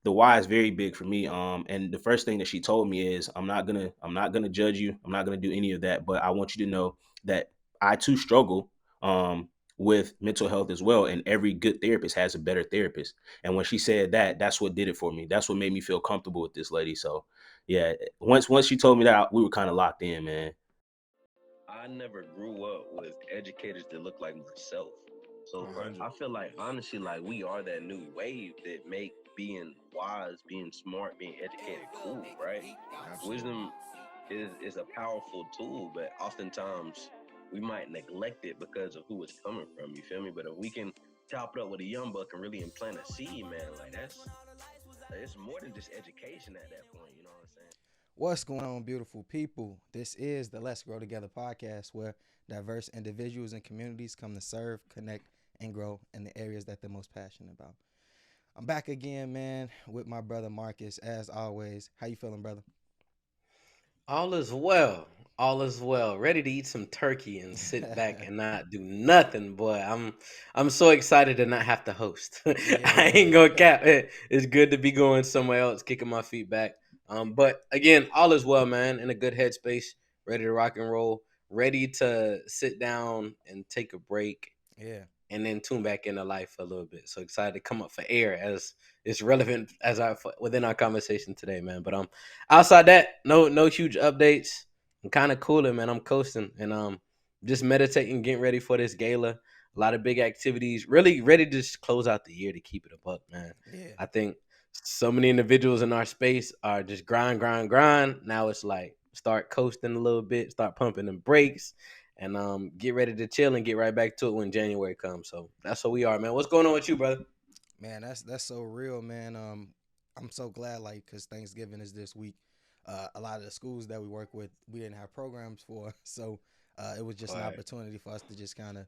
the why is very big for me. And the first thing that she told me is, I'm not gonna judge you. I'm not gonna do any of that. But I want you to know that I too struggle with mental health as well. And every good therapist has a better therapist. And when she said that, that's what did it for me. That's what made me feel comfortable with this lady. So yeah, once she told me that, we were kind of locked in, man. I never grew up with educators that look like myself. So I 100. feel like honestly, like we are that new wave that make being wise, being smart, being educated cool, right? Absolutely. Wisdom is a powerful tool, but oftentimes we might neglect it because of who it's coming from. You feel me? But if we can chop it up with a young buck and really implant a seed, man, like that's it's more than just education at that point. You know what I'm saying? What's going on, beautiful people? This is the Let's Grow Together podcast where diverse individuals and communities come to serve, connect, and grow in the areas that they're most passionate about. I'm back again, man, with my brother Marcus, as always. How you feeling, brother? All is well. All is well. Ready to eat some turkey and sit back and not do nothing, boy. I'm so excited to not have to host. I ain't Yeah. gonna cap it. It's good to be going somewhere else, kicking my feet back. But again, all is well, man. In a good headspace, ready to rock and roll, ready to sit down and take a break Yeah. and then tune back into life for a little bit. So excited to come up for air as it's relevant as our within our conversation today, man. But outside that, no huge updates. I'm kind of cooling, man. I'm coasting and just meditating, getting ready for this gala. A lot of big activities. Really ready to just close out the year to keep it a buck, man. Yeah. I think so many individuals in our space are just grind. Now it's like start coasting a little bit, start pumping them brakes, and get ready to chill and get right back to it when January comes. So that's what we are, man. What's going on with you, brother? Man, that's so real, man. I'm so glad, like, cause Thanksgiving is this week. A lot of the schools that we work with, we didn't have programs for, so it was just All an right. opportunity for us to just kind of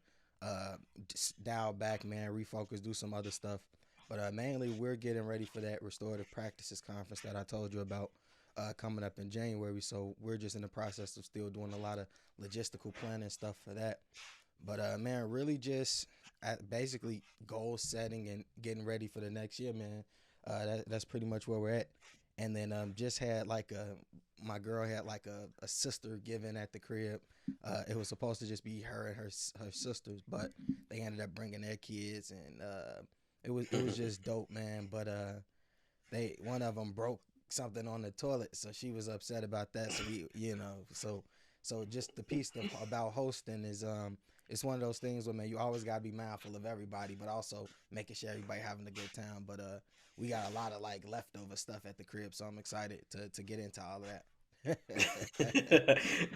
just dial back, man, refocus, do some other stuff. But mainly, we're getting ready for that restorative practices conference that I told you about coming up in January. So we're just in the process of still doing a lot of logistical planning stuff for that. But man, really just basically goal setting and getting ready for the next year, man. That's pretty much where we're at. And then just had like my girl had like a sister given at the crib. It was supposed to just be her and her sisters, but they ended up bringing their kids, and it was just dope, man. But they one of them broke something on the toilet, so she was upset about that. So so just the piece about hosting is it's one of those things where, man, you always gotta be mindful of everybody, but also making sure everybody having a good time. But we got a lot of like leftover stuff at the crib, so I'm excited to get into all of that.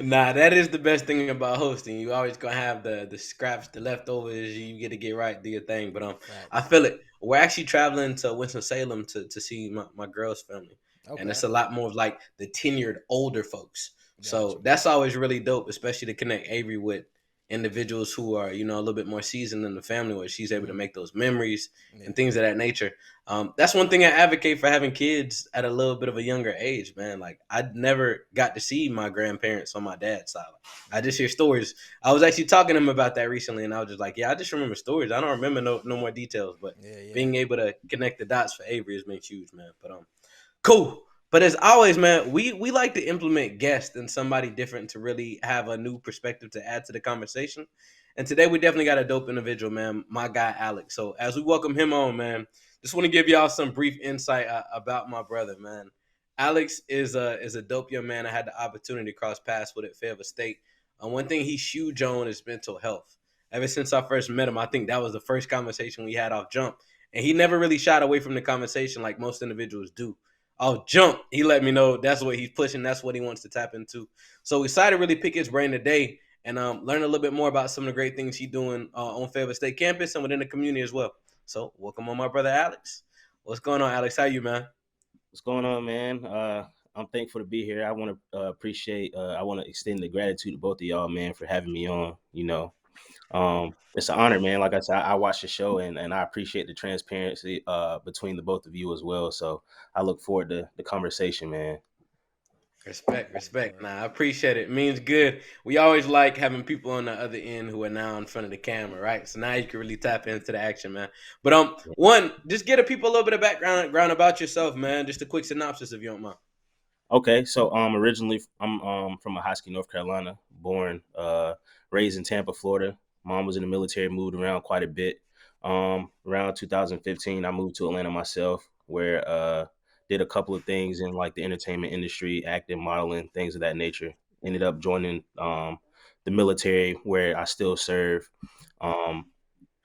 Nah, that is the best thing about hosting. You always gonna have the scraps, the leftovers. You get to get right, do your thing. But I Facts. feel it. We're actually traveling to Winston Salem to see my girl's family, and Okay, it's a lot more of like the tenured older folks. got So you. that's always really dope, especially to connect Avery with individuals who are a little bit more seasoned in the family, where she's able to Mm, make those memories and yeah, things of that nature. That's one thing I advocate for having kids at a little bit of a younger age, man. Like I never got to see my grandparents on my dad's side. I yeah, just hear stories. I was actually talking to him about that recently, and I was just like, "Yeah, I just remember stories. I don't remember no more details." But yeah, yeah. being able to connect the dots for Avery has been huge, man. But cool. But as always, man, we like to implement guests and somebody different to really have a new perspective to add to the conversation. And today we definitely got a dope individual, man. My guy Alex. So as we welcome him on, man, just want to give y'all some brief insight about my brother, man. Alex is a dope young man. I had the opportunity to cross paths with at Fayetteville State. One thing he's huge on is mental health. Ever since I first met him, I think that was the first conversation we had off jump, and he never really shied away from the conversation like most individuals do. I'll jump. He let me know that's what he's pushing. That's what he wants to tap into. So we decided to really pick his brain today and learn a little bit more about some of the great things he's doing on Fayetteville State campus and within the community as well. So welcome on my brother Alex. What's going on, Alex? How you, man? What's going on, man? I'm thankful to be here. I want to appreciate. I want to extend the gratitude to both of y'all, man, for having me on. It's an honor, man. Like I said, I watch the show, and I appreciate the transparency between the both of you as well. So I look forward to the conversation, man. Respect, Yes, respect. Lord. Nah, I appreciate it. It means good. We always like having people on the other end who are now in front of the camera, right? So now you can really tap into the action, man. But one, just get the people a little bit of background about yourself, man. Just a quick synopsis if you don't mind. Okay, so originally I'm from a Hosky, North Carolina, born raised in Tampa, Florida. Mom was in the military, moved around quite a bit. Around 2015, I moved to Atlanta myself, where did a couple of things in like the entertainment industry, acting, modeling, things of that nature. Ended up joining the military, where I still serve. Um,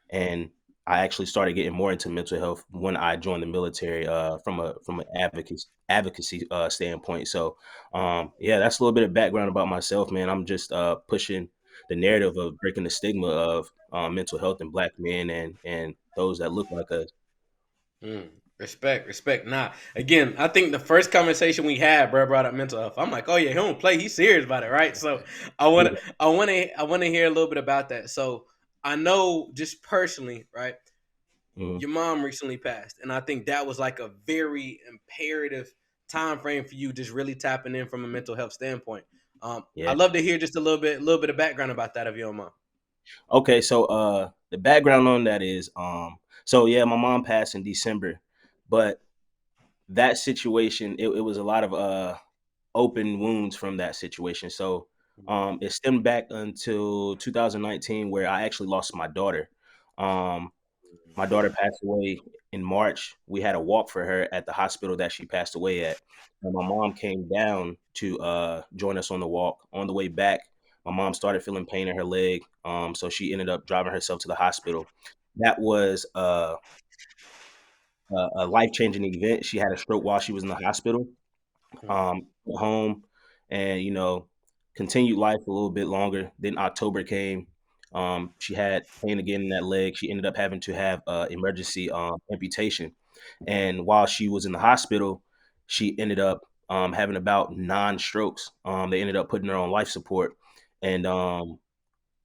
and I actually started getting more into mental health when I joined the military from an advocacy standpoint. So yeah, that's a little bit of background about myself, man. I'm just pushing the narrative of breaking the stigma of mental health in Black men and those that look like us. Mm, respect, respect. Nah, again, I think the first conversation we had, bro, brought up mental health. I'm like, oh yeah, he don't play. He's serious about it, right? So Yeah. I wanna hear a little bit about that. So I know just personally, right? Mhm. Your mom recently passed, and I think that was like a very imperative time frame for you, just really tapping in from a mental health standpoint. Yeah. I'd love to hear just little bit of background about that of your mom. Okay, so the background on that is so yeah, my mom passed in December, but that situation it was a lot of open wounds from that situation. So it stemmed back until 2019, where I actually lost my daughter. Um, my daughter passed away in March. We had a walk for her at the hospital that she passed away at. And my mom came down to join us on the walk. On the way back, my mom started feeling pain in her leg. So she ended up driving herself to the hospital. That was a life changing event. She had a stroke while she was in the hospital. Went home and continued life a little bit longer. Then October came. She had pain again in that leg. She ended up having to have emergency amputation. And while she was in the hospital, she ended up having about 9 strokes. They ended up putting her on life support, and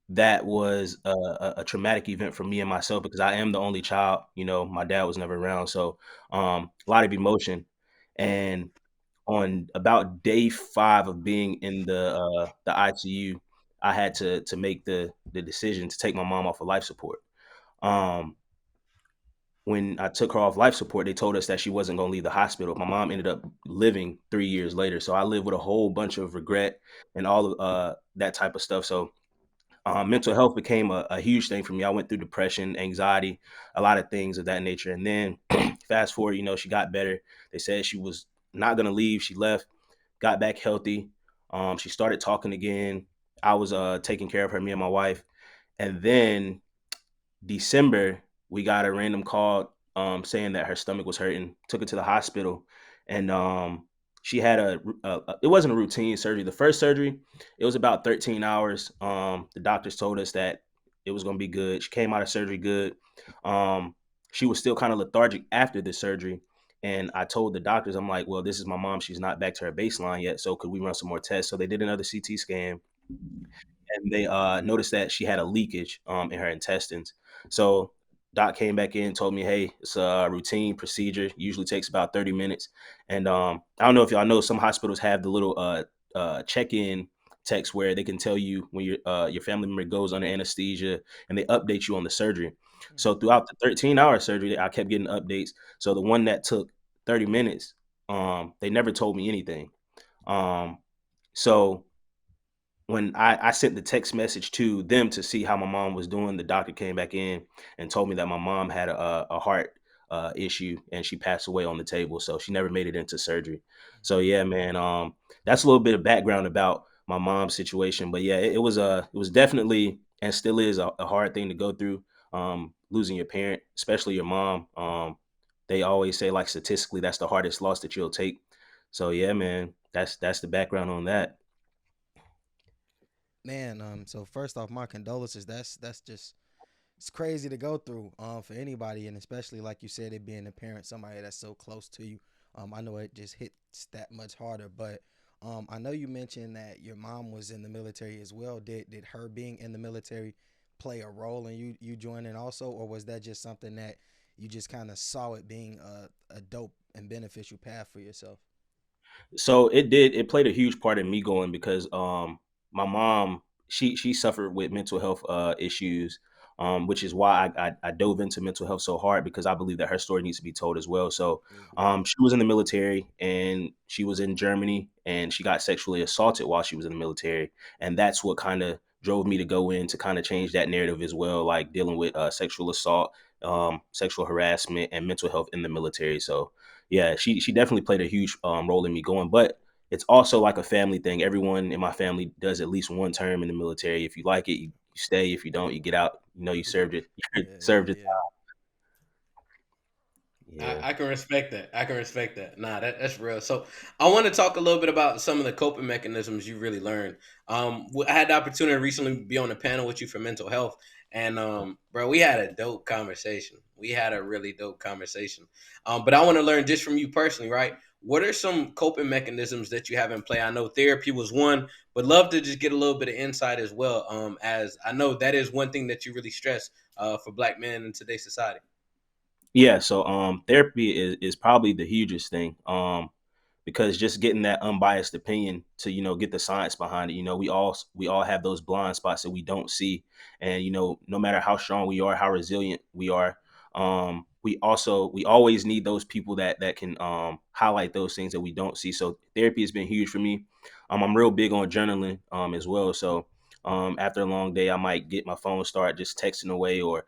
that was a traumatic event for me and myself because I am the only child. My dad was never around, so a lot of emotion. And on about day 5 of being in the ICU, I had to make the decision to take my mom off of life support. Um, when I took her off life support, they told us that she wasn't gonna leave the hospital. My mom ended up living 3 years later, so I lived with a whole bunch of regret and all of that type of stuff. So mental health became a huge thing for me. I went through depression, anxiety, a lot of things of that nature. And then fast forward, she got better. They said she was not going to leave. She left, got back healthy. She started talking again. I was taking care of her, me and my wife. And then December, we got a random call saying that her stomach was hurting. Took her to the hospital, and she had it wasn't a routine surgery. The first surgery, it was about 13 hours. The doctors told us that it was going to be good. She came out of surgery good. Um, she was still kind of lethargic after the surgery. And I told the doctors, I'm like, well, this is my mom. She's not back to her baseline yet. So could we run some more tests? So they did another CT scan and they noticed that she had a leakage in her intestines. So doc came back in, told me, "Hey, it's a routine procedure. Usually takes about 30 minutes." And I don't know if y'all know, some hospitals have the little check-in text where they can tell you when your family member goes under anesthesia, and they update you on the surgery. So throughout the 13-hour surgery, I kept getting updates. So the one that took 30 minutes, they never told me anything. Um, so when I sent the text message to them to see how my mom was doing, the doctor came back in and told me that my mom had a heart issue and she passed away on the table. So she never made it into surgery. So yeah, man, that's a little bit of background about my mom's situation. But yeah, it was definitely and still is a hard thing to go through. Losing your parent, especially your mom. They always say like statistically that's the hardest loss that you'll take. So yeah, man, that's the background on that. Man, so first off, my condolences. That's just it's crazy to go through for anybody, and especially like you said, it being a parent, somebody that's so close to you. I know it just hits that much harder, but I know you mentioned that your mom was in the military as well. Did her being in the military play a role in you joining also, or was that just something that you just kind of saw it being a dope and beneficial path for yourself? So it did. It played a huge part in me going because my mom, she suffered with mental health issues, which is why I dove into mental health so hard because I believe that her story needs to be told as well. So Me too. she was in the military and she was in Germany and she got sexually assaulted while she was in the military, and that's what kind of drove me to go in to kind of change that narrative as well, like dealing with sexual assault, sexual harassment, and mental health in the military. So yeah, she definitely played a huge role in me going. But it's also like a family thing. Everyone in my family does at least one term in the military. If you like it, you stay. If you don't, you get out. You know, you served it. You Yeah, yeah, served it. yeah. Yeah. I can respect that. I can respect that. Nah, that's real. So I want to talk a little bit about some of the coping mechanisms you really learned. I had the opportunity to recently be on a panel with you for mental health, and bro, we had a dope conversation. We had a really dope conversation. But I want to learn just from you personally, right? What are some coping mechanisms that you have in play? I know therapy was one, but love to just get a little bit of insight as well. As I know that is one thing that you really stress for Black men in today's society. Yeah, so therapy is probably the hugest thing. Because just getting that unbiased opinion to, get the science behind it. We all have those blind spots that we don't see. And no matter how strong we are, how resilient we are, we always need those people that can highlight those things that we don't see. So therapy has been huge for me. I'm real big on journaling as well. So after a long day, I might get my phone, start just texting away, or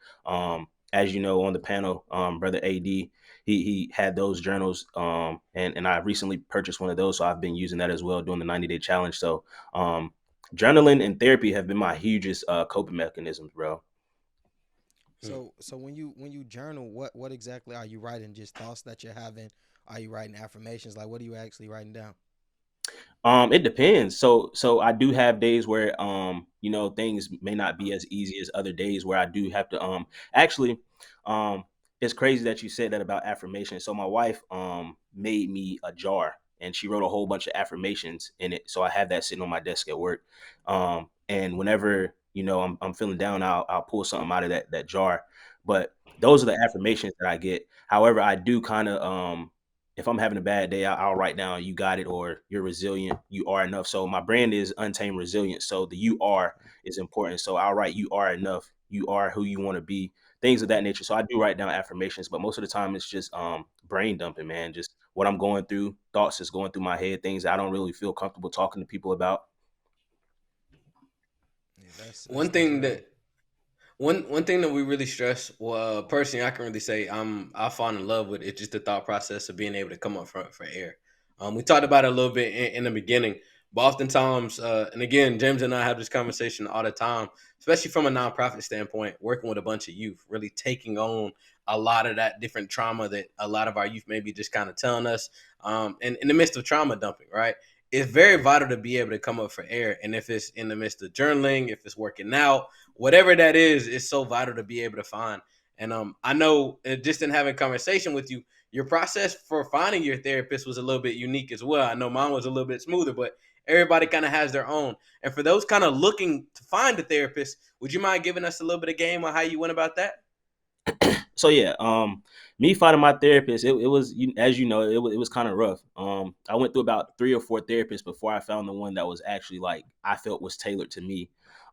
as you know, on the panel, brother AD, he had those journals, and I recently purchased one of those, so I've been using that as well, doing the 90-day challenge. So journaling and therapy have been my hugest coping mechanisms, bro. Hmm. So when you journal, what exactly are you writing? Just thoughts that you're having? Are you writing affirmations? Like, what are you actually writing down? It depends. So I do have days where things may not be as easy as other days where I do have to actually um it's crazy that you said that about affirmation. So my wife made me a jar and she wrote a whole bunch of affirmations in it. So I have that sitting on my desk at work. And whenever I'm feeling down, I'll pull something out of that jar. But those are the affirmations that I get. However, I do kind of if I'm having a bad day, I'll write down "you got it" or "you're resilient, you are enough." So my brand is Untamed Resilience. So the "you are" is important. So I'll write "you are enough," "you are who you want to be," things of that nature. So I do write down affirmations, but most of the time it's just brain dumping, man. Just what I'm going through, thoughts that's going through my head, things I don't really feel comfortable talking to people about. Yeah, that's One that's thing real. that one thing that we really stress, well, personally, I can really say I fall in love with it. Just the thought process of being able to come up for air. We talked about it a little bit in the beginning, but oftentimes, and again, James and I have this conversation all the time, especially from a nonprofit standpoint, working with a bunch of youth, really taking on a lot of that different trauma that a lot of our youth may be just kind of telling us. And in the midst of trauma dumping, right? It's very vital to be able to come up for air. And if it's in the midst of journaling, if it's working out, whatever that is so vital to be able to find. And I know just in having conversation with you, your process for finding your therapist was a little bit unique as well. I know mine was a little bit smoother, but everybody kind of has their own. And for those kind of looking to find a therapist, would you mind giving us a little bit of game on how you went about that? So yeah, me finding my therapist, it was as you know, it was kind of rough. I went through about 3 or 4 therapists before I found the one that was actually like I felt was tailored to me.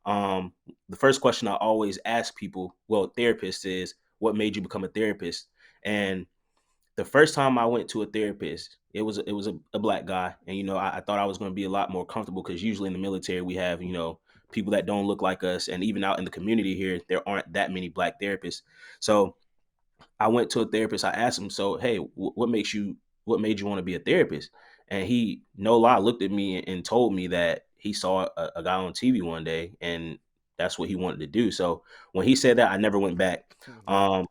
Um, the first question I always ask people, well, therapists, is what made you become a therapist? And the first time I went to a therapist, it was a black guy, and I thought I was going to be a lot more comfortable because usually in the military we have people that don't look like us, and even out in the community here there aren't that many black therapists. So I went to a therapist. I asked him, "So, hey, what made you want to be a therapist?" And he, no lie, looked at me and told me that he saw a guy on TV one day, and that's what he wanted to do. So when he said that, I never went back. Yeah. Um,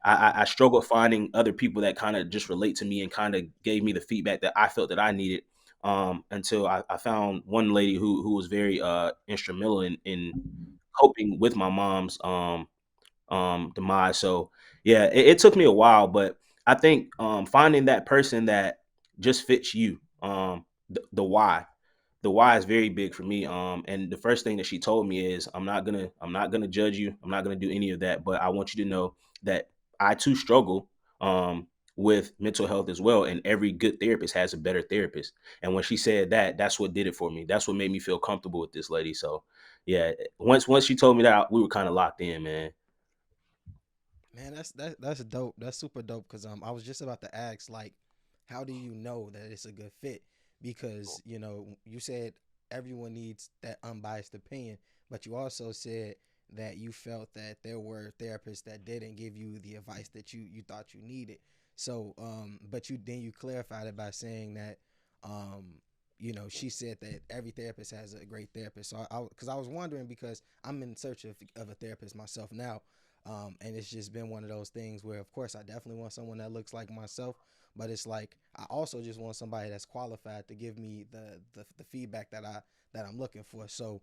I struggled finding other people that kind of just relate to me and kind of gave me the feedback that I felt that I needed. Until I found one lady who was very instrumental in coping with my mom's demise. So yeah, it took me a while, but I think finding that person that just fits you, the why is very big for me. And the first thing that she told me is I'm not gonna judge you. I'm not gonna do any of that, but I want you to know that I too struggle with mental health as well. And every good therapist has a better therapist. And when she said that, that's what did it for me. That's what made me feel comfortable with this lady. So yeah, once she told me that, we were kind of locked in, man. Man, that's dope. That's super dope. Cause I was just about to ask, like, how do you know that it's a good fit? Because you said everyone needs that unbiased opinion, but you also said that you felt that there were therapists that didn't give you the advice that you thought you needed. So, but you clarified it by saying that, she said that every therapist has a great therapist. So, because I was wondering, because I'm in search of a therapist myself now, and it's just been one of those things where, of course, I definitely want someone that looks like myself, but it's like I also just want somebody that's qualified to give me the feedback that I'm looking for. So,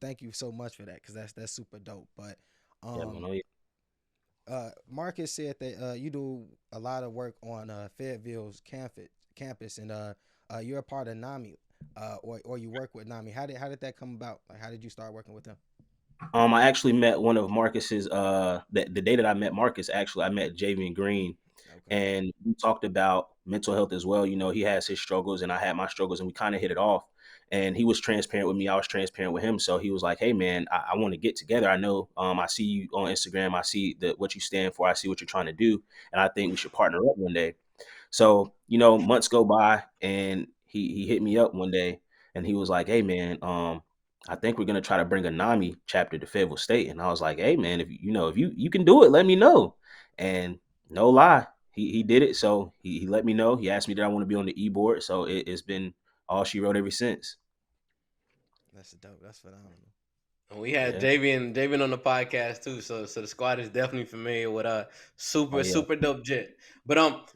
thank you so much for that, because that's super dope. But Yeah, man. um, Oh, yeah. Marcus said that you do a lot of work on Fayetteville's campus, and you're a part of NAMI, or you work with NAMI. How did that come about? Like, how did you start working with them? I actually met one of Marcus's the day that I met Marcus, actually I met Javian Green, Okay. and we talked about mental health as well. You know, he has his struggles and I had my struggles, and we kind of hit it off. And he was transparent with me. I was transparent with him. So he was like, "Hey, man, I want to get together. I know, I see you on Instagram. I see what you stand for. I see what you're trying to do, and I think we should partner up one day." So, months go by and he hit me up one day and he was like, "Hey man, I think we're gonna try to bring a NAMI chapter to Fayetteville State." And I was like, "Hey man, if you can do it, let me know." And no lie, he did it. So he let me know. He asked me did I want to be on the e-board. So it's been all she wrote ever since. That's dope. That's phenomenal. And we had Yeah. Javian on the podcast too, so the squad is definitely familiar with Oh super yeah. super dope jet. But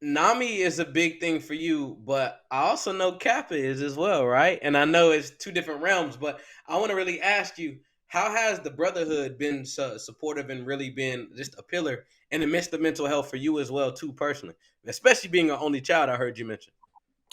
Nami is a big thing for you, but I also know Kappa is as well, right? And I know it's two different realms, but I want to really ask you, how has the brotherhood been so supportive and really been just a pillar in the midst of mental health for you as well, too, personally, especially being an only child? I heard you mention.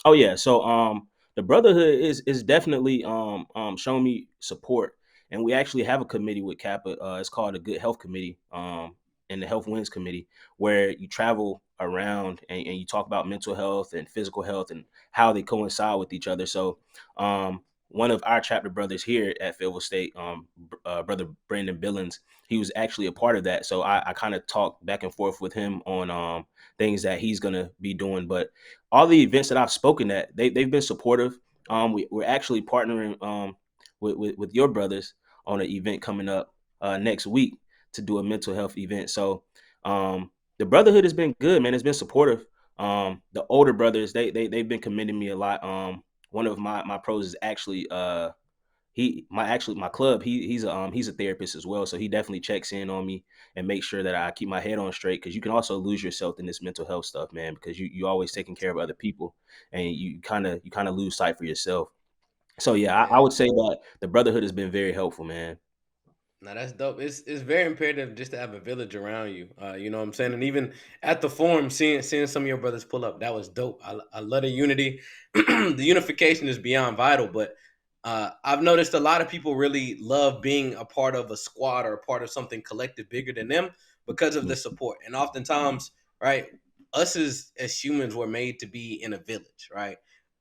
Oh yeah, so the brotherhood is definitely showing me support, and we actually have a committee with Kappa. It's called the Good Health Committee, and the Health Wins Committee, where you travel around and you talk about mental health and physical health and how they coincide with each other. So, one of our chapter brothers here at Fayetteville State, brother Brandon Billings, he was actually a part of that. So I kind of talked back and forth with him on things that he's gonna be doing, but all the events that I've spoken at, they've been supportive. We're actually partnering with your brothers on an event coming up next week to do a mental health event. So the brotherhood has been good, man. It's been supportive. The older brothers, they've been commending me a lot. One of my pros is actually my club, he's a therapist as well, so he definitely checks in on me and makes sure that I keep my head on straight, because you can also lose yourself in this mental health stuff, man, because you always taking care of other people and you kind of lose sight for yourself. So yeah, I Yeah. would say that the brotherhood has been very helpful, man. Now that's dope. It's very imperative just to have a village around you. You know what I'm saying? And even at the forum, seeing some of your brothers pull up, that was dope. I love the unity. The unification is beyond vital. But I've noticed a lot of people really love being a part of a squad or a part of something collective bigger than them because of Mm. the support. And oftentimes, right, us as humans were made to be in a village, right?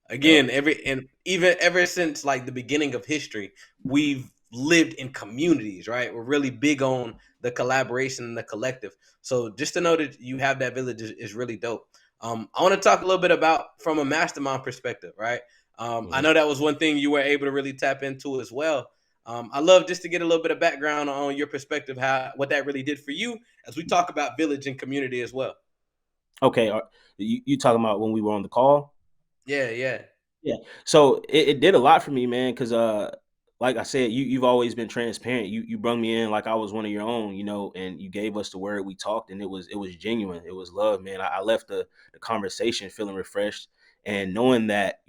Yep. Again, and even ever since like the beginning of history, we've lived in communities, right? We're really big on the collaboration and the collective. So just to know that you have that village is really dope. I want to talk a little bit about from a mastermind perspective, right? I Mhm. know that was one thing you were able to really tap into as well. I love just to get a little bit of background on your perspective, how what that really did for you as we talk about village and community as well. Okay, you talking about when we were on the call? Yeah, yeah. Yeah. So it did a lot for me, man, because like I said, you've always been transparent. You brought me in like I was one of your own, and you gave us the word. We talked, and it was genuine. It was love, man. I left the conversation feeling refreshed and knowing that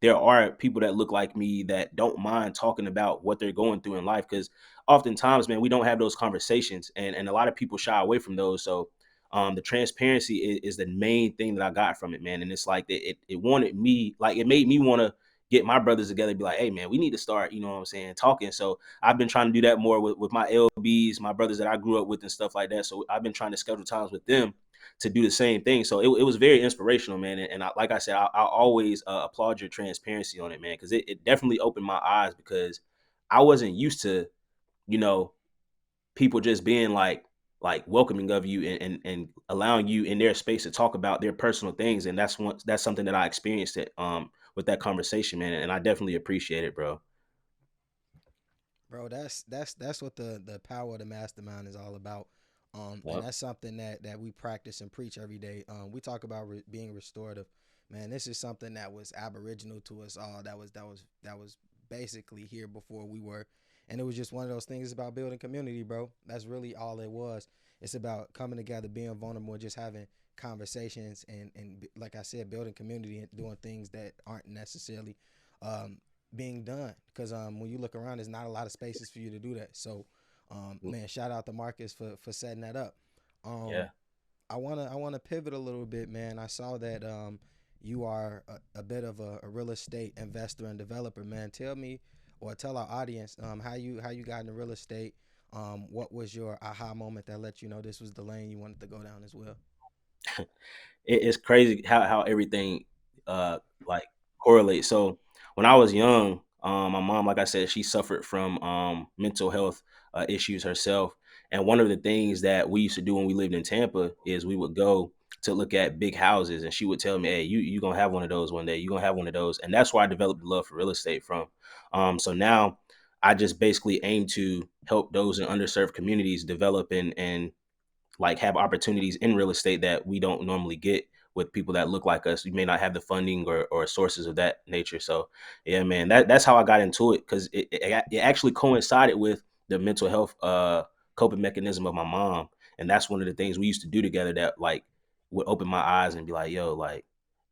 there are people that look like me that don't mind talking about what they're going through in life. Because oftentimes, man, we don't have those conversations, and a lot of people shy away from those. So the transparency is the main thing that I got from it, man. And it's like it wanted me, like it made me want to get my brothers together and be like, hey man, we need to start, you know what I'm saying, talking. So I've been trying to do that more with my LBs, my brothers that I grew up with and stuff like that. So I've been trying to schedule times with them to do the same thing. So it was very inspirational, man. And like I said, I always applaud your transparency on it, man, because it definitely opened my eyes because I wasn't used to, you know, people just being like welcoming of you and allowing you in their space to talk about their personal things. And that's something that I experienced it with that conversation, man. And I definitely appreciate it, bro. Bro, that's what the power of the mastermind is all about. And Yep. that's something that we practice and preach every day. We talk about being restorative. Man, this is something that was aboriginal to us all. That was basically here before we were. And it was just one of those things. It's about building community, bro. That's really all it was. It's about coming together, being vulnerable, and just having conversations and like I said, building community and doing things that aren't necessarily um, being done. Because when you look around, there's not a lot of spaces for you to do that. So, man, shout out to Marcus for setting that up. Yeah. Um, I wanna pivot a little bit, man. I saw that you are a bit of a real estate investor and developer, man. Tell me or tell our audience how you got into real estate. What was your aha moment that let you know this was the lane you wanted to go down as well? It's crazy how everything uh like correlates. So when I was young, my mom, like I said, she suffered from mental health issues herself. And one of the things that we used to do when we lived in Tampa is we would go to look at big houses, and she would tell me, "Hey, you gonna have one of those one day. You gonna have one of those." And that's where I developed the love for real estate from. So now I just basically aim to help those in underserved communities develop and like have opportunities in real estate that we don't normally get with people that look like us. We may not have the funding or sources of that nature. So yeah, man, that's how I got into it because it actually coincided with the mental health coping mechanism of my mom, and that's one of the things we used to do together that like would open my eyes and be like, yo, like,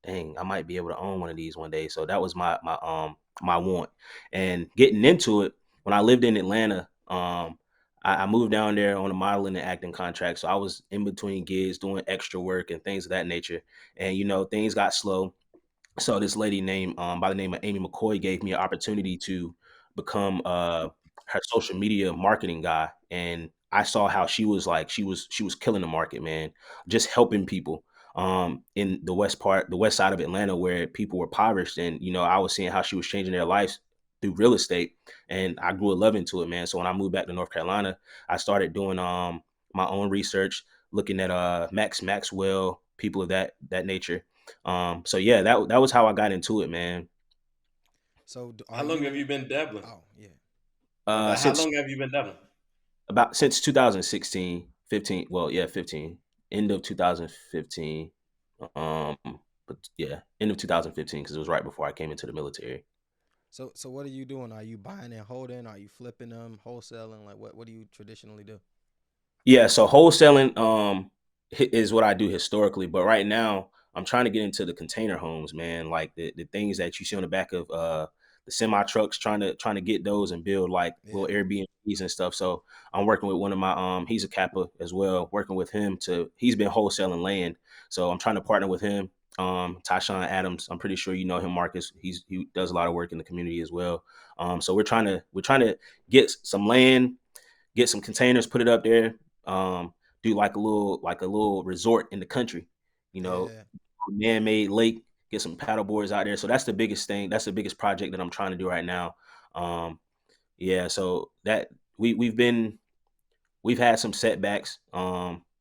dang, I might be able to own one of these one day. So that was my want, and getting into it when I lived in Atlanta. I moved down there on a modeling and acting contract. So I was in between gigs doing extra work and things of that nature. And, things got slow. So this lady named by the name of Amy McCoy gave me an opportunity to become her social media marketing guy. And I saw how she was killing the market, man, just helping people in the west side of Atlanta where people were impoverished. And, I was seeing how she was changing their lives through real estate. And I grew a love into it, man. So when I moved back to North Carolina, I started doing my own research, looking at Max Maxwell, people of that nature. So yeah, that was how I got into it, man. So How are long have you? you been dabbling? Oh yeah. My Uh, bad. How since long have you been dabbling? about since 2016, 15. Well, yeah, 15. End of 2015. Um, but yeah, end of 2015 because it was right before I came into the military. So what are you doing? Are you buying and holding? Are you flipping them, wholesaling? Like what do you traditionally do? Yeah, so wholesaling is what I do historically, but right now I'm trying to get into the container homes, man. Like the things that you see on the back of the semi trucks, trying to get those and build like Yeah. little Airbnbs and stuff. So I'm working with one of my he's a Kappa as well, working with him to he's been wholesaling land. So I'm trying to partner with him. Tyshawn Adams, I'm pretty sure you know him, Marcus. He does a lot of work in the community as well. So we're trying to get some land, get some containers, put it up there, do like a little resort in the country, you know, Yeah. man-made lake, get some paddle boards out there. So that's the biggest thing. That's the biggest project that I'm trying to do right now. Um, yeah, so that we've had some setbacks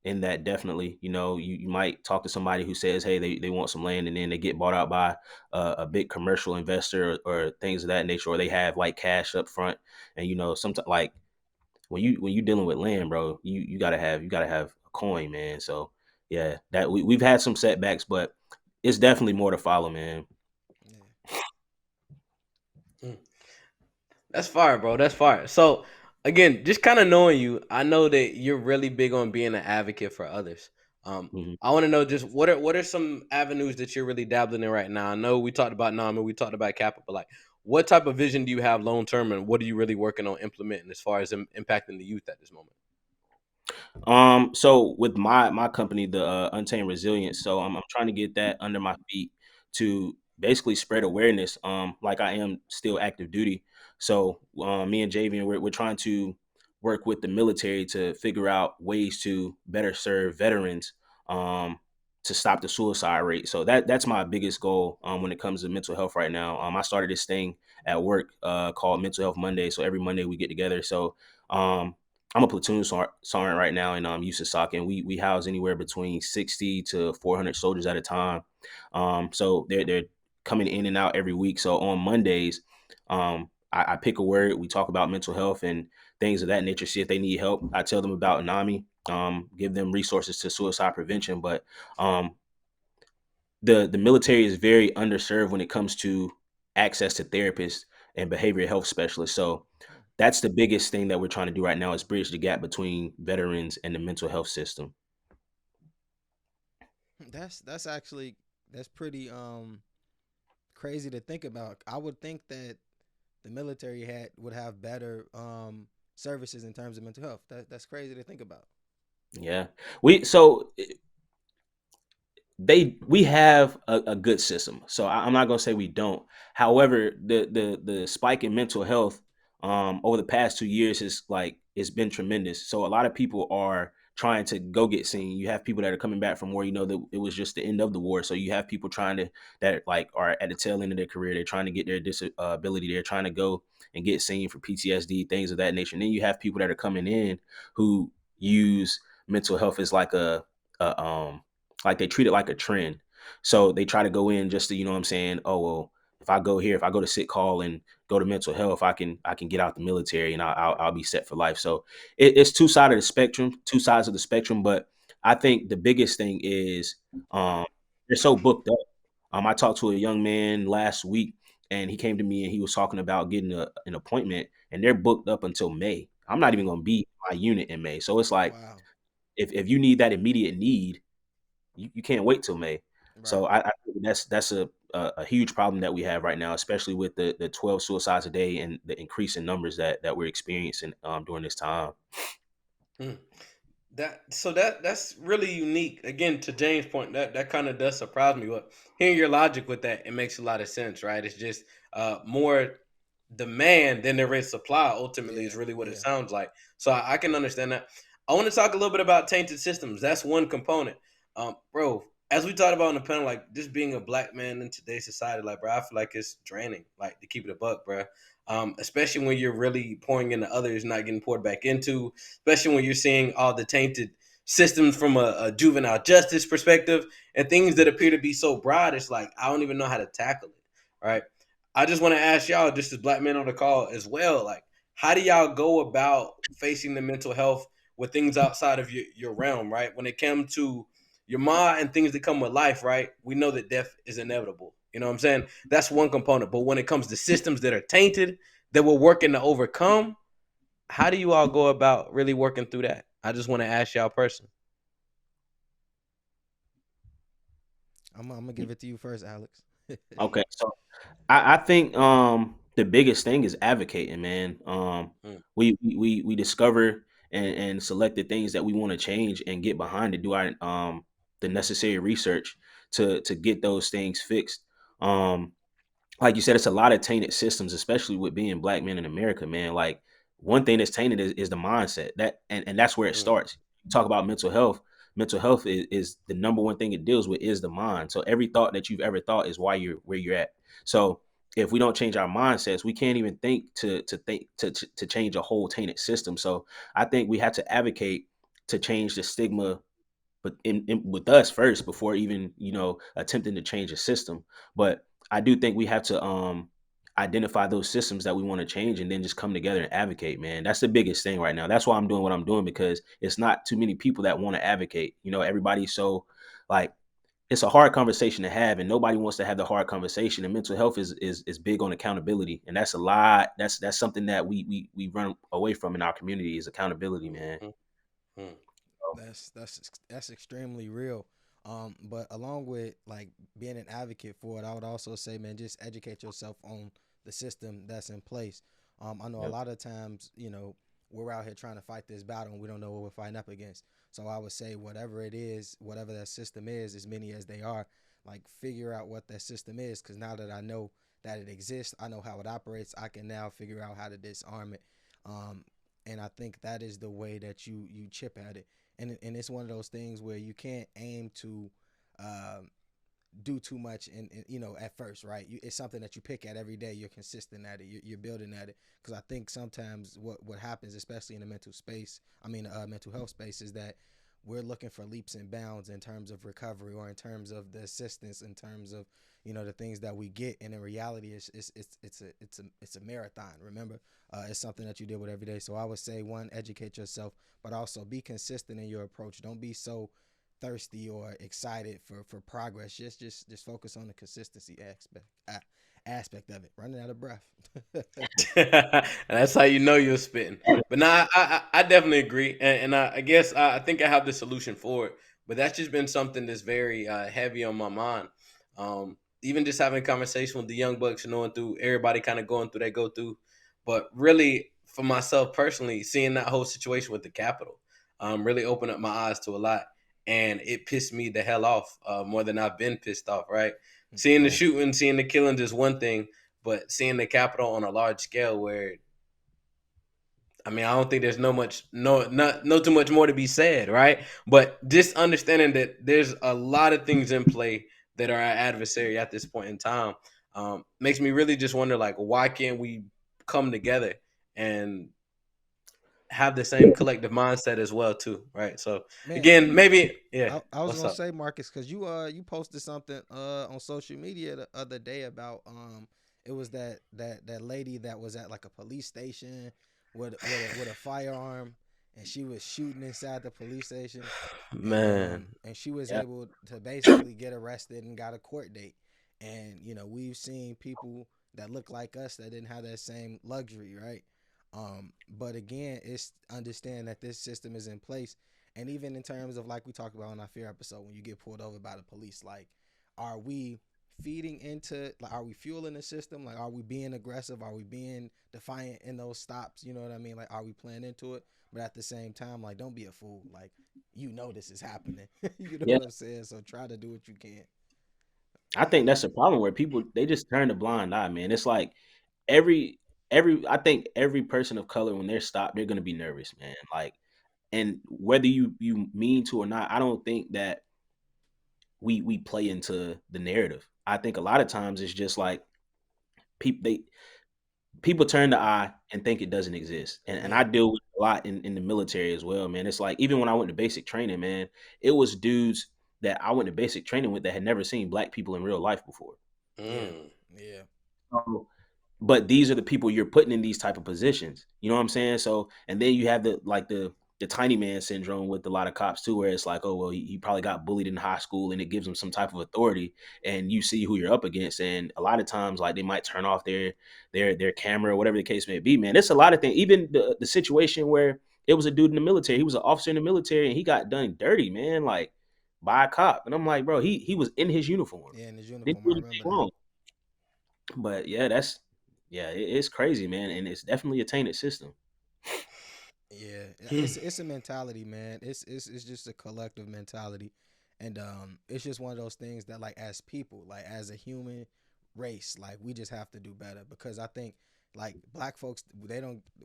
in that definitely. You might talk to somebody who says, hey, they want some land and then they get bought out by a big commercial investor or things of that nature, or they have like cash up front. And sometimes like when you dealing with land, bro, you gotta have a coin, man. So yeah, that we've had some setbacks, but it's definitely more to follow, man. Yeah. Mm. That's fire, bro. That's fire. So again, just kind of knowing you, I know that you're really big on being an advocate for others. Mhm. I want to know just what are some avenues that you're really dabbling in right now? I know we talked about NAM and we talked about Kappa, but like, what type of vision do you have long term, and what are you really working on implementing as far as impacting the youth at this moment? So with my company, the Untamed Resilience, so I'm trying to get that under my feet to basically spread awareness. Like I am still active duty, so me and Javian, we're trying to work with the military to figure out ways to better serve veterans. um, to stop the suicide rate. So that's my biggest goal when it comes to mental health right now. I started this thing at work called Mental Health Monday. So every Monday we get together. So um, I'm a platoon sergeant right now in USASOC, and we house anywhere between 60 to 400 soldiers at a time. So they're coming in and out every week. So on Mondays, I pick a word. We talk about mental health and things of that nature. See if they need help. I tell them about NAMI, give them resources to suicide prevention. But um, the military is very underserved when it comes to access to therapists and behavioral health specialists. So that's the biggest thing that we're trying to do right now is bridge the gap between veterans and the mental health system. That's actually that's pretty crazy to think about. I would think that the military had would have better services in terms of mental health. That's crazy to think about. Yeah, we so we have a good system. So I'm not gonna say we don't. However, the spike in mental health over the past 2 years is like it's been tremendous. So a lot of people are trying to go get seen. You have people that are coming back from war. You know that it was just the end of the war. So you have people trying to that like are at the tail end of their career. They're trying to get their disability. They're trying to go and get seen for PTSD, things of that nature. And then you have people that are coming in who use mental health as a like they treat it like a trend. So they try to go in just to, you know what I'm saying? Oh, well, if I go here, if I go to sit call and go to mental health, I can get out the military and I'll be set for life. So it's two sides of the spectrum. But I think the biggest thing is they're so booked up. I talked to a young man last week and he came to me and he was talking about getting an appointment and they're booked up until May. I'm not even going to be in my unit in May. So it's like, Wow. if you need that immediate need, you can't wait till May. Right. So I think that's a huge problem that we have right now, especially with the 12 suicides a day and the increase in numbers that we're experiencing during this time. Hmm. That's really unique. Again, to James' point, that kind of does surprise me. But hearing your logic with that, it makes a lot of sense, right? It's just more demand than there is supply. Ultimately, is Yeah. really what it Yeah. sounds like. So I can understand that. I want to talk a little bit about tainted systems. That's one component, bro. As we talked about in the panel, like just being a black man in today's society, like bro, I feel like it's draining. Like to keep it a buck, bro. Especially when you're really pouring into others, not getting poured back into, especially when you're seeing all the tainted systems from a juvenile justice perspective and things that appear to be so broad. It's like I don't even know how to tackle it. Right. I just want to ask y'all, just as black men on the call as well, like how do y'all go about facing the mental health with things outside of your realm, right? When it comes to your ma and things that come with life, right? We know that death is inevitable. You know what I'm saying? That's one component. But when it comes to systems that are tainted, that we're working to overcome, how do you all go about really working through that? I just want to ask y'all personally. I'm gonna give it to you first, Alex. Okay, so I think the biggest thing is advocating, man. Mm, We discover and select the things that we want to change and get behind it. Do our the necessary research to get those things fixed. Like you said, it's a lot of tainted systems, especially with being black men in America, man. Like one thing that's tainted is the mindset. And that's where it mm, starts. You talk about mental health. Mental health is the number one thing it deals with is the mind. So every thought that you've ever thought is why you're where you're at. So if we don't change our mindsets, we can't even think to change a whole tainted system. So I think we have to advocate to change the stigma but in with us first before even attempting to change a system. But I do think we have to identify those systems that we want to change and then just come together and advocate, man. That's the biggest thing right now. That's why I'm doing what I'm doing, because it's not too many people that want to advocate. Everybody's so like it's a hard conversation to have and nobody wants to have the hard conversation. And mental health is big on accountability, and that's a lot. That's something that we run away from in our community is accountability, man. mm, mm, That's extremely real. But along with like being an advocate for it, I would also say, man, just educate yourself on the system that's in place. I know a Yep. lot of times, we're out here trying to fight this battle and we don't know what we're fighting up against. So I would say, whatever it is, whatever that system is, as many as they are, like figure out what that system is. Because now that I know that it exists, I know how it operates. I can now figure out how to disarm it. And I think that is the way that you chip at it. and it's one of those things where you can't aim to um, do too much and at first, right? It's something that you pick at every day. You're consistent at it. You're building at it. Because I think sometimes what happens, especially in the mental space, mental health space, is that we're looking for leaps and bounds in terms of recovery or in terms of the assistance, in terms of the things that we get. And in reality, it's a marathon. Remember, it's something that you deal with every day. So I would say, one, educate yourself, but also be consistent in your approach. Don't be so thirsty or excited for progress. Just focus on the consistency aspect of it. Running out of breath. And that's how you know you're spitting. But nah, I definitely agree, and I guess I think I have the solution for it. But that's just been something that's very heavy on my mind. Even just having a conversation with the young bucks, knowing through everybody kind of going through they go through, but really for myself personally, seeing that whole situation with the Capitol, really opened up my eyes to a lot, and it pissed me the hell off more than I've been pissed off. Right, seeing the Yeah. shooting, seeing the killing is one thing, but seeing the Capitol on a large scale, where I mean, I don't think there's no too much more to be said, right? But just understanding that there's a lot of things in play that are our adversary at this point in time, makes me really just wonder, like, why can't we come together and have the same collective mindset as well, too, right? So Man, again, maybe, yeah. I was What's gonna up? say, Marcus, because you posted something on social media the other day about it was that lady that was at like a police station with a firearm, and she was shooting inside the police station, Man, and she was Yeah. able to basically get arrested and got a court date. And we've seen people that look like us that didn't have that same luxury, right? But again, it's understand that this system is in place. And even in terms of, like we talked about on our fear episode, when you get pulled over by the police, like, are we feeding into, like, are we fueling the system? Like, are we being aggressive? Are we being defiant in those stops? You know what I mean? Like, are we playing into it? But at the same time, like, don't be a fool. Like, this is happening. You know Yeah. what I'm saying? So try to do what you can. I think that's a problem where people they just turn a blind eye, man. It's like every I think every person of color when they're stopped, they're gonna be nervous, man. Like, and whether you mean to or not, I don't think that we play into the narrative. I think a lot of times it's just like people turn the eye and think it doesn't exist. And I Man, deal with a lot in the military as well, man. It's like even when I went to basic training, man, it was dudes that I went to basic training with that had never seen black people in real life before. yeah, mm, yeah, So, but these are the people you're putting in these type of positions. You know what I'm saying? So, and then you have the tiny man syndrome with a lot of cops too, where it's like, oh well, he probably got bullied in high school, and it gives him some type of authority, and you see who you're up against, and a lot of times like they might turn off their camera or whatever the case may be. Man, it's a lot of things. Even the situation where it was a dude in the military, he was an officer in the military, and he got done dirty, man, like by a cop, and I'm like, bro, he was in his uniform, yeah. In his didn't uniform, do I anything remember that. wrong. But yeah, it's crazy, man, and it's definitely a tainted system. Yeah, hmm, it's a mentality, man. It's just a collective mentality, and it's just one of those things that, like, as people, like as a human race, like we just have to do better. Because I think, like, black folks,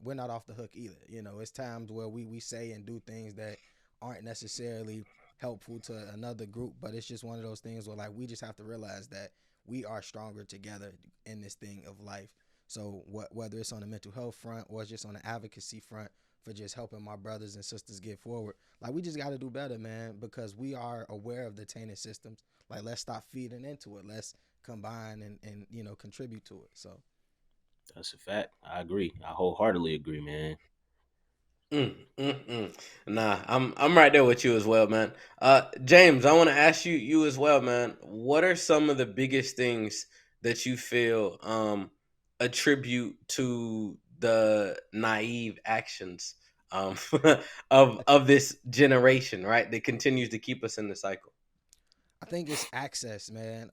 we're not off the hook either. It's times where we say and do things that aren't necessarily helpful to another group, but it's just one of those things where, like, we just have to realize that we are stronger together in this thing of life. So whether it's on the mental health front or it's just on the advocacy front for just helping my brothers and sisters get forward. Like, we just got to do better, man, because we are aware of the tainted systems. Like, let's stop feeding into it. Let's combine and contribute to it. So That's a fact. I agree. I wholeheartedly agree, man. mm. Nah, I'm right there with you as well, man. James, I want to ask you as well, man. What are some of the biggest things that you feel attribute to the naive actions of this generation, right? That continues to keep us in the cycle. I think it's access, man.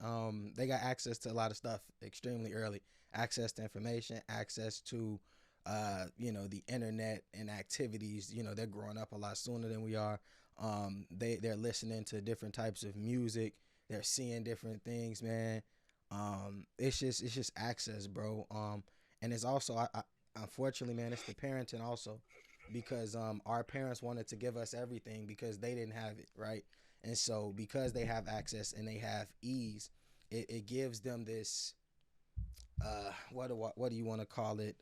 They got access to a lot of stuff extremely early. Access to information, access to, the internet and activities. They're growing up a lot sooner than we are. They're listening to different types of music. They're seeing different things, man. It's just access, bro. And it's also, unfortunately, man, it's the parenting also. because our parents wanted to give us everything because they didn't have it, right? And so because they have access and they have ease, it gives them this what do you want to call it?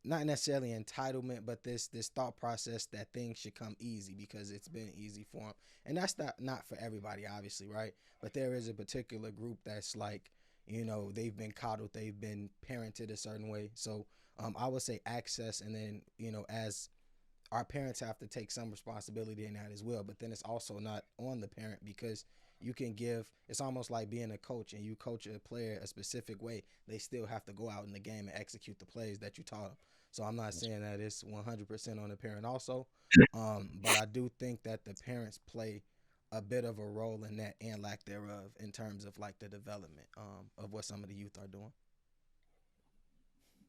Not necessarily entitlement, but this thought process that things should come easy because it's been easy for them, and that's not for everybody, obviously, right? But there is a particular group that's like, they've been coddled, they've been parented a certain way. So I would say access, and then as our parents have to take some responsibility in that as well. But then it's also not on the parent because you can give. It's almost like being a coach and you coach a player a specific way. They still have to go out in the game and execute the plays that you taught them. So I'm not saying that it's 100% on the parent also, but I do think that the parents play a bit of a role in that and lack thereof in terms of like the development of what some of the youth are doing.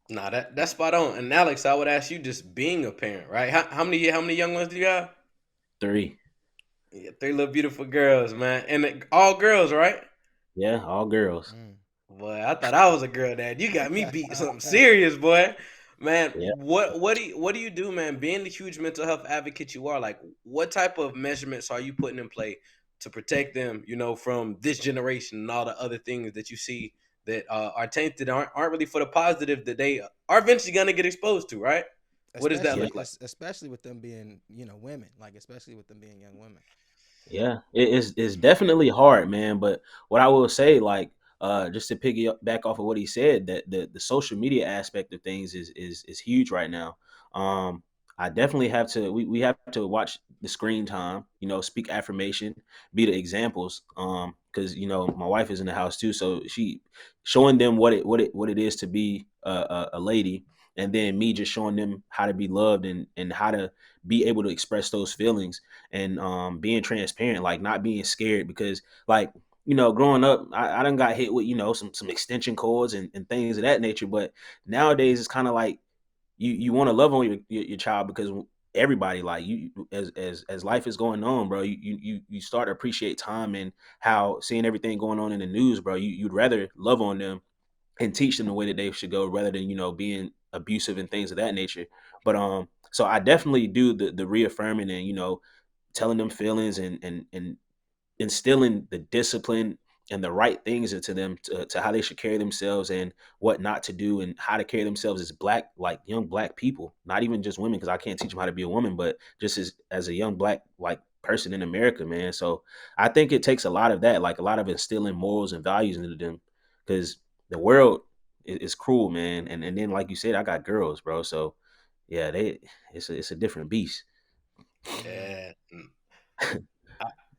Nah, that's spot on. And Alex, I would ask you, just being a parent, right? How many young ones do you have? 3. Yeah, three little beautiful girls, man, and all girls, right? Yeah, all girls. Mm. Boy, I thought I was a girl dad. You got me beat something serious, boy. Man, Yeah. what do you do, man? Being the huge mental health advocate you are, like, what type of measurements are you putting in play to protect them, from this generation and all the other things that you see that are tainted, aren't really for the positive that they are eventually gonna get exposed to, right? What does that Yeah. look like? Especially with them being women, like especially with them being young women. Yeah, it's definitely hard, man. But what I will say, like, just to back off of what he said, that the social media aspect of things is huge right now. Um, I definitely have to. We have to watch the screen time. Speak affirmation, be the examples. Because my wife is in the house too, so she showing them what it is to be a lady, and then me just showing them how to be loved and how to be able to express those feelings and being transparent, like not being scared because like growing up, I done got hit with some extension cords and things of that nature. But nowadays it's kind of like you want to love on your child because everybody like you as life is going on, bro. You start to appreciate time and how seeing everything going on in the news, bro. You'd rather love on them and teach them the way that they should go rather than being abusive and things of that nature. But so I definitely do the reaffirming and telling them feelings and instilling the discipline and the right things into them to how they should carry themselves and what not to do and how to carry themselves as black, like young black people, not even just women, because I can't teach them how to be a woman, but just as a young black like person in America, man. So I think it takes a lot of that, like a lot of instilling morals and values into them, because the world is cruel, man. And then like you said, I got girls, bro. So yeah, it's a different beast. Yeah. Yeah.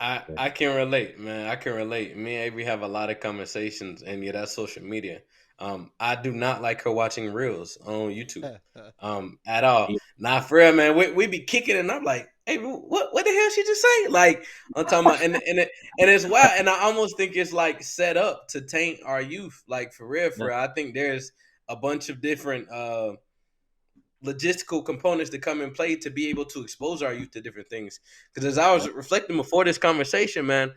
I, I can relate, man. I can relate. Me and Avery have a lot of conversations, and yeah, that's social media. I do not like her watching reels on YouTube, at all. Yeah. Not for real, man. We be kicking, and I'm like, hey, what the hell she just say? Like, I'm talking about, and it's wild, and I almost think it's like set up to taint our youth, like for real, for Yeah. real. I think there's a bunch of different logistical components that come in play to be able to expose our youth to different things. Because as I was reflecting before this conversation, man,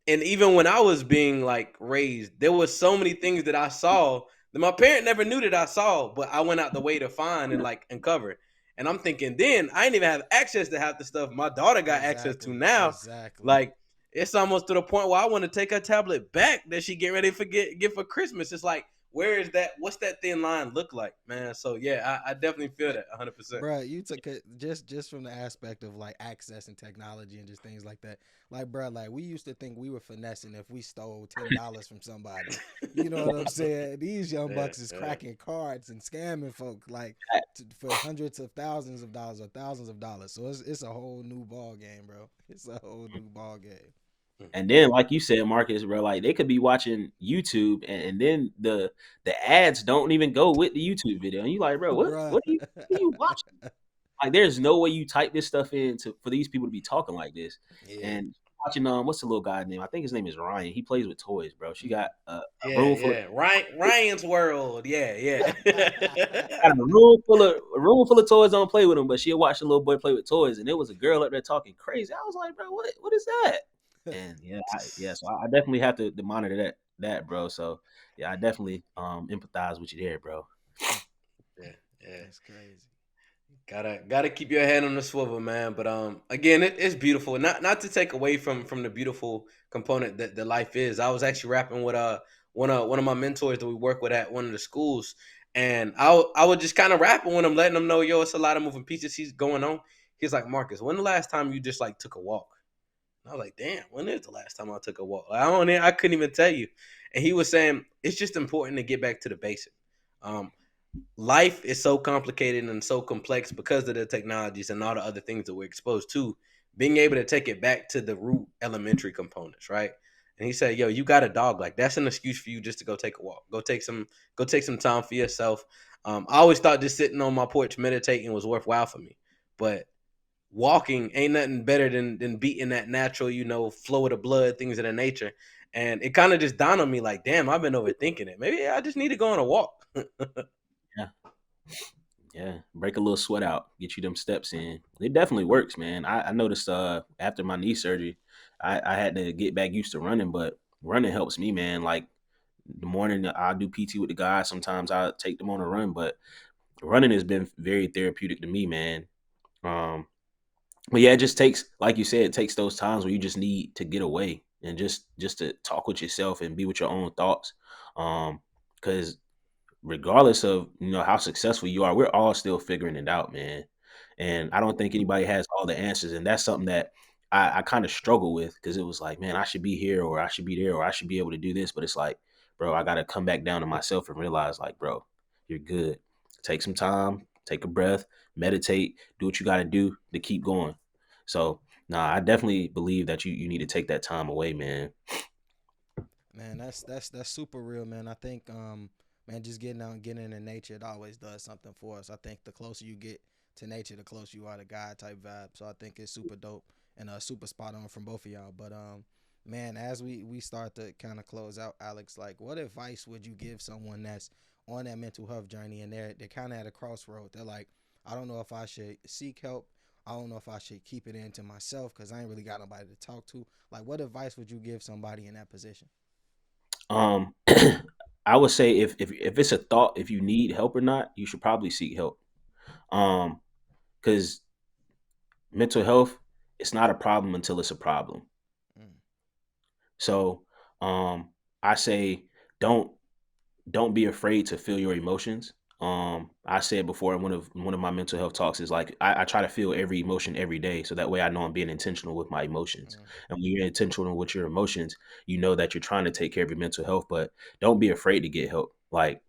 and even when I was being like raised, there was so many things that I saw that my parent never knew that I saw, but I went out the way to find and like uncover. And I'm thinking, then I didn't even have access to half the stuff my daughter got access to Exactly. now. Exactly. Like, it's almost to the point where I want to take her tablet back that she get ready to get for Christmas. It's like, where is that? What's that thin line look like, man? So yeah, I definitely feel that 100%. Bruh, you took it just from the aspect of like access and technology and just things like that. Like, bruh, like we used to think we were finessing if we stole $10 from somebody. You know what I'm saying? These young Yeah, bucks is yeah. cracking cards and scamming folk like for hundreds of thousands of dollars or thousands of dollars. So it's a whole new ball game, bro. It's a whole new ball game, And then, like you said, Marcus, bro, like they could be watching YouTube, and then the ads don't even go with the YouTube video, and you like, bro, what bruh. what are you watching? Like, there's no way you type this stuff in for these people to be talking like this. Yeah. And watching what's the little guy's name? I think his name is Ryan. He plays with toys, bro. She got a Yeah, room full. yeah. Ryan's World. Yeah, yeah. Got a room full of toys don't play with them, but she'll watch the little boy play with toys, and there was a girl up there talking crazy. I was like, bro, what is that? And yeah, so I definitely have to monitor that, bro. So yeah, I definitely empathize with you there, bro. Yeah, yeah. That's crazy. Gotta keep your head on the swivel, man. But again, it's beautiful. Not to take away from the beautiful component that life is. I was actually rapping with one of my mentors that we work with at one of the schools, and I was just kind of rapping with him, letting him know, yo, it's a lot of moving pieces he's going on. He's like, Marcus, when the last time you just like took a walk? And I was like, damn, when is the last time I took a walk? Like, I couldn't even tell you. And he was saying it's just important to get back to the basic. Um, Life is so complicated and so complex because of the technologies and all the other things that we're exposed to. Being able to take it back to the root elementary components, right? And he said, "Yo, you got a dog. Like that's an excuse for you just to go take a walk. Go take some time for yourself." I always thought just sitting on my porch meditating was worthwhile for me, but walking ain't nothing better than beating that natural, flow of the blood, things of that nature. And it kind of just dawned on me, like, damn, I've been overthinking it. Maybe I just need to go on a walk. Yeah. Yeah, break a little sweat out, get you them steps in. It definitely works, man. I noticed after my knee surgery, I had to get back used to running, but running helps me, man. Like the morning I do PT with the guys, sometimes I take them on a run, but running has been very therapeutic to me, man. Um, but yeah, it just takes, like you said, it takes those times where you just need to get away and just to talk with yourself and be with your own thoughts. Because regardless of how successful you are, we're all still figuring it out, man. And I don't think anybody has all the answers, and that's something that I kind of struggle with because it was like, man, I should be here or I should be there or I should be able to do this, but it's like, bro, I got to come back down to myself and realize, like, bro, you're good. Take some time, take a breath, meditate, do what you got to do to keep going. So, nah, I definitely believe that you need to take that time away, man. Man, that's super real, man. I think man, just getting out and getting into nature, it always does something for us. I think the closer you get to nature, the closer you are to God type vibe. So I think it's super dope and super spot on from both of y'all. But man, as we start to kind of close out, Alex, like what advice would you give someone that's on that mental health journey and they're kind of at a crossroad? They're like, I don't know if I should seek help. I don't know if I should keep it into myself because I ain't really got nobody to talk to. Like, what advice would you give somebody in that position? Um, I would say if it's a thought, if you need help or not, you should probably seek help. Um, because mental health, it's not a problem until it's a problem. Mm, So, I say don't don't be afraid to feel your emotions. I said before in one of my mental health talks is like I try to feel every emotion every day, so that way I know I'm being intentional with my emotions. mm, And when you're intentional with your emotions, you know that you're trying to take care of your mental health. But don't be afraid to get help. Like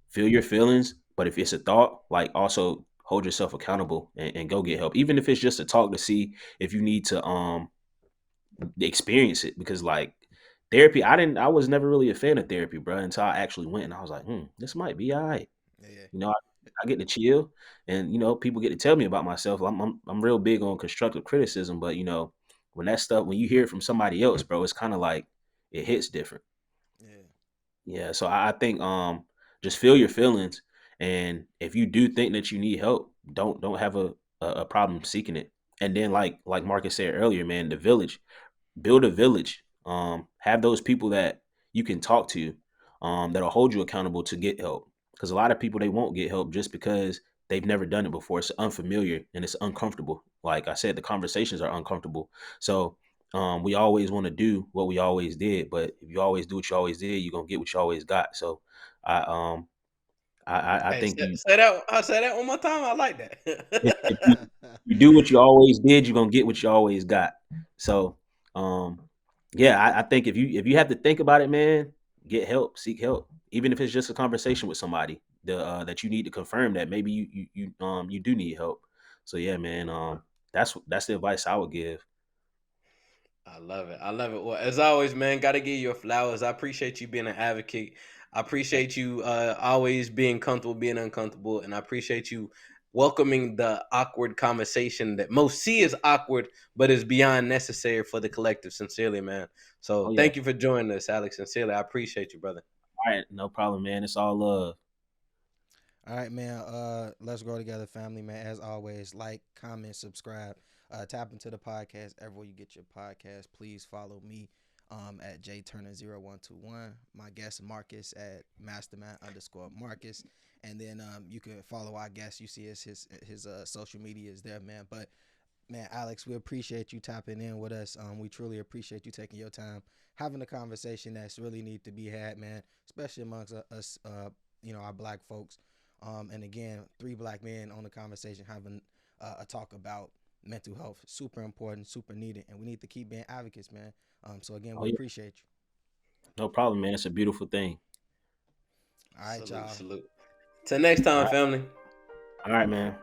feel your feelings, but if it's a thought, like also hold yourself accountable and go get help, even if it's just a talk to see if you need to experience it. Because like therapy, I was never really a fan of therapy, bro, until I actually went and I was like, this might be all right. yeah. You know, I get to chill, and people get to tell me about myself. I'm real big on constructive criticism, but when that stuff, when you hear it from somebody else, bro, it's kind of like it hits different. Yeah. Yeah, so I think just feel your feelings, and if you do think that you need help, don't have a problem seeking it. And then like Marcus said earlier, man, the village, build a village. Have those people that you can talk to, that'll hold you accountable to get help. Because a lot of people, they won't get help just because they've never done it before. It's unfamiliar and it's uncomfortable. Like I said, the conversations are uncomfortable. So we always want to do what we always did, but if you always do what you always did, you're gonna get what you always got. So I um I Hey, think you, say that. I say that one more time. I like if that. you do what you always did, you're gonna get what you always got. So, yeah, I think if you have to think about it, man, get help, seek help, even if it's just a conversation with somebody that you need to confirm that maybe you do need help. So yeah, man, that's the advice I would give. I love it. I love it. Well, as always, man, gotta give you your flowers. I appreciate you being an advocate. I appreciate you always being comfortable, being uncomfortable, and I appreciate you welcoming the awkward conversation that most see as awkward, but is beyond necessary for the collective. Sincerely, man. So Oh yeah, thank you for joining us, Alex. Sincerely, I appreciate you, brother. all right, no problem, man. It's all love. All right, man. Let's grow together, family, man. As always, like, comment, subscribe, tap into the podcast everywhere you get your podcast. Please follow me at jturner0121. My guest Marcus at mastermind_Marcus. And then you can follow our guest. You see his social media is there, man. But man, Alex, we appreciate you tapping in with us. We truly appreciate you taking your time, having a conversation that's really need to be had, man, especially amongst us, our black folks. And again, three black men on the conversation having a talk about mental health. Super important, super needed, and we need to keep being advocates, man. So again, Oh we yeah, appreciate you. no problem, man. It's a beautiful thing. All right, Salute, y'all. salute. Till next All time, right, family. all right, man.